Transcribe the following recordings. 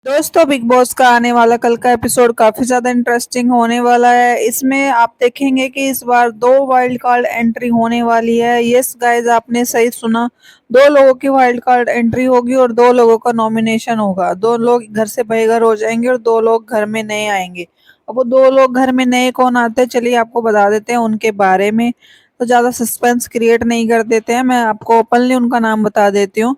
दोस्तों big boss का आने वाला कल का एपिसोड काफी ज्यादा इंटरेस्टिंग होने वाला है। इसमें आप देखेंगे कि इस बार दो वाइल्ड कार्ड एंट्री होने वाली है। यस गाइस, आपने सही सुना। दो लोगों की वाइल्ड कार्ड एंट्री होगी और दो लोगों का नॉमिनेशन होगा। दो लोग घर से बेघर हो जाएंगे और दो लोग घर में नए आएंगे। अब वो दो लोग घर में नए कौन आते हैं, चलिए आपको बता देते हैं उनके बारे में। तो ज्यादा सस्पेंस क्रिएट नहीं कर देते हैं, मैं आपको ओपनली उनका नाम बता देती हूँ।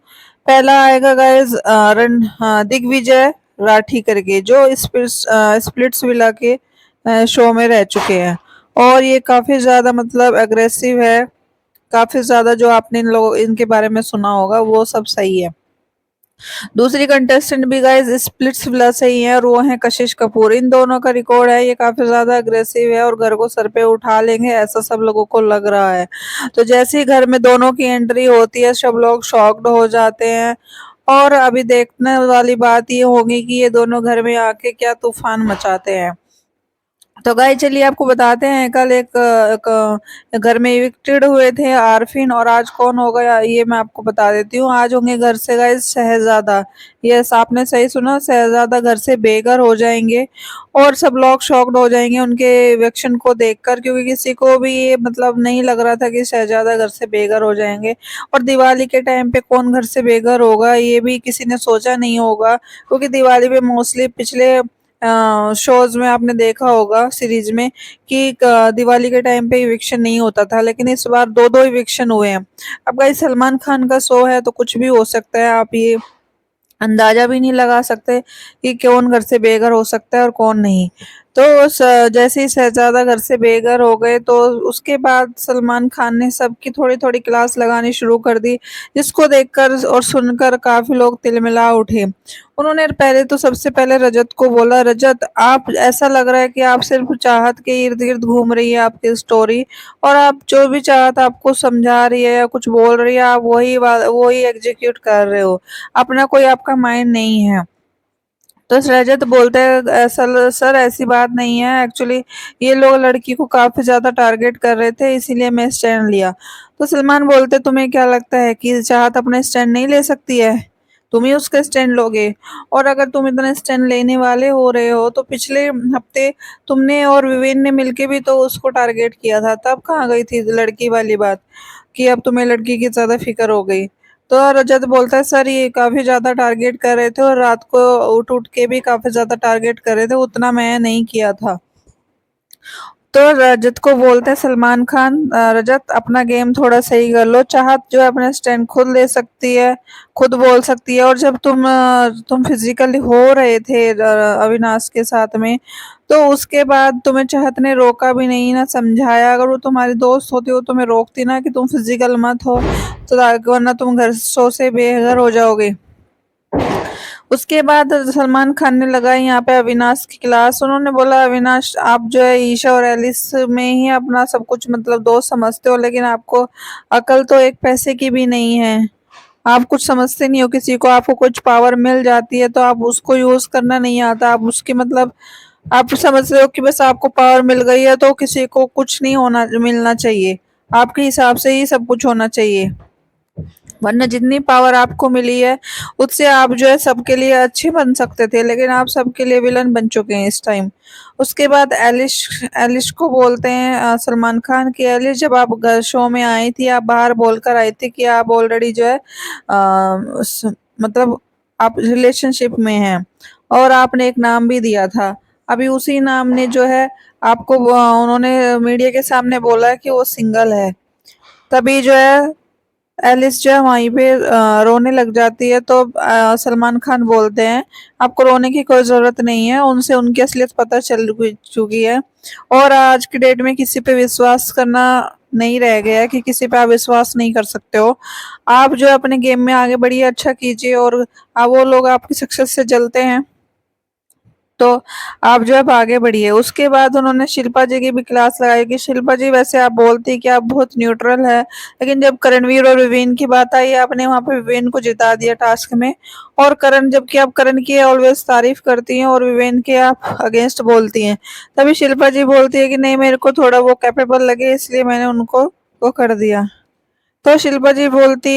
पहला आएगा गाइस रण दिग्विजय राठी करके, जो स्प्लिट्स विला के शो में रह चुके हैं। और ये काफी ज्यादा मतलब अग्रेसिव है। काफी ज्यादा जो आपने इन लोगों इनके बारे में सुना होगा वो सब सही है। दूसरी कंटेस्टेंट भी गाइस स्प्लिट्स विला से ही है और वो है कशिश कपूर। इन दोनों का रिकॉर्ड है, ये काफी ज्यादा अग्रेसिव है और घर को सर पे उठा लेंगे ऐसा सब लोगों को लग रहा है। तो जैसे ही घर में दोनों की एंट्री होती है सब लोग शॉक्ड हो जाते हैं। और अभी देखने वाली बात ये होगी कि ये दोनों घर में आके क्या तूफान मचाते हैं। तो गाइस चलिए आपको बताते हैं, कल एक घर में इविक्टेड हुए थे आरफिन, और आज कौन होगा ये मैं आपको बता देती हूँ। आज होंगे घर से गाइस शहजादा। यस, आपने सही सुना, शहजादा घर से बेघर हो जाएंगे। और सब लोग शॉक्ड हो जाएंगे उनके इविक्शन को देखकर, क्योंकि किसी को भी ये मतलब नहीं लग रहा था कि शहजादा घर से बेघर हो जाएंगे। और दिवाली के टाइम पे कौन घर से बेघर होगा ये भी किसी ने सोचा नहीं होगा, क्योंकि दिवाली पे मोस्टली पिछले शोज में आपने देखा होगा सीरीज में कि दिवाली के टाइम पे इविक्शन नहीं होता था, लेकिन इस बार दो दो इविक्शन हुए हैं। अब गाइस सलमान खान का शो है तो कुछ भी हो सकता है, आप ये अंदाजा भी नहीं लगा सकते कि कौन घर से बेघर हो सकता है और कौन नहीं। तो जैसे ही शहजादा घर से बेघर हो गए तो उसके बाद सलमान खान ने सबकी थोड़ी थोड़ी क्लास लगानी शुरू कर दी, जिसको देखकर और सुनकर काफी लोग तिलमिला उठे। उन्होंने पहले तो सबसे पहले रजत को बोला, रजत आप ऐसा लग रहा है कि आप सिर्फ चाहत के इर्द गिर्द घूम रही है आपकी स्टोरी, और आप जो भी चाहत आपको समझा रही है या कुछ बोल रही है आप वही एग्जीक्यूट कर रहे हो, अपना कोई आपका माइंड नहीं है। तो रजत बोलते हैं, ऐसा सर ऐसी बात नहीं है, एक्चुअली ये लोग लड़की को काफी ज्यादा टारगेट कर रहे थे इसीलिए मैं स्टैंड लिया। तो सलमान बोलते, तुम्हें क्या लगता है कि चाहत अपना स्टैंड नहीं ले सकती है? तुम ही उसका स्टैंड लोगे? और अगर तुम इतना स्टैंड लेने वाले हो रहे हो तो पिछले हफ्ते तुमने और विवेन ने मिलके भी तो उसको टारगेट किया था, तब कहाँ गई थी लड़की वाली बात कि अब तुम्हें लड़की की ज्यादा फिक्र हो गई? तो रजत बोलता है, सर ये काफी ज्यादा टारगेट कर रहे थे और रात को उठ उठ के भी काफी ज्यादा टारगेट कर रहे थे, उतना मैं नहीं किया था। तो रजत को बोलते हैं सलमान खान, रजत अपना गेम थोड़ा सही कर लो, चाहत जो है अपने स्टैंड खुद ले सकती है, खुद बोल सकती है। और जब तुम फिजिकली हो रहे थे अविनाश के साथ में, तो उसके बाद तुम्हें चाहत ने रोका भी नहीं ना समझाया। अगर वो तुम्हारी दोस्त होती वो तुम्हें रोकती ना कि तुम फिजिकल मत हो, तो वरना तुम घर शो से बेघर हो जाओगे। उसके बाद सलमान खान ने लगाई यहाँ पे अविनाश की क्लास। उन्होंने बोला, अविनाश आप जो है ईशा और एलिस में ही अपना सब कुछ मतलब दोस्त समझते हो, लेकिन आपको अकल तो एक पैसे की भी नहीं है। आप कुछ समझते नहीं हो किसी को, आपको कुछ पावर मिल जाती है तो आप उसको यूज करना नहीं आता। आप उसकी मतलब आप समझते हो कि बस आपको पावर मिल गई है तो किसी को कुछ नहीं होना मिलना चाहिए, आपके हिसाब से ही सब कुछ होना चाहिए। वरना जितनी पावर आपको मिली है उससे आप जो है सबके लिए अच्छे बन सकते थे, लेकिन आप सबके लिए विलन बन चुके हैं इस टाइम। उसके बाद एलिश एलिश को बोलते हैं सलमान खान की, एलिश जब आप शो में आई थी आप बाहर बोलकर आई थी कि आप ऑलरेडी जो है मतलब आप रिलेशनशिप में हैं, और आपने एक नाम भी दिया था। अभी उसी नाम ने जो है आपको उन्होंने मीडिया के सामने बोला है कि वो सिंगल है। तभी जो है एलिस जो है वहीं पे रोने लग जाती है। तो सलमान खान बोलते हैं, आपको रोने की कोई जरूरत नहीं है, उनसे उनकी असलियत पता चुकी है। और आज की डेट में किसी पे विश्वास करना नहीं रह गया है कि किसी पे आप विश्वास नहीं कर सकते हो। आप जो है अपने गेम में आगे बढ़िए, अच्छा कीजिए, और वो लोग आपकी सक्सेस से जलते हैं तो आप जो है अब आगे बढ़िए। उसके बाद उन्होंने शिल्पा जी की भी क्लास लगाई कि शिल्पा जी वैसे आप बोलती कि आप बहुत न्यूट्रल है, लेकिन जब करणवीर और विवेन की बात आई आपने वहां पे विवेन को जिता दिया टास्क में। और करण, जबकि आप करण की ऑलवेज तारीफ करती हैं और विवेन के आप अगेंस्ट बोलती हैं। तभी शिल्पा जी बोलती है कि नहीं, मेरे को थोड़ा वो कैपेबल लगे इसलिए मैंने उनको वो कर दिया। तो शिल्पा जी बोलती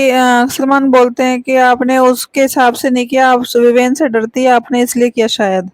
सलमान बोलते हैं कि आपने उसके हिसाब से नहीं किया, आप विवेन से डरती है, आपने इसलिए किया शायद।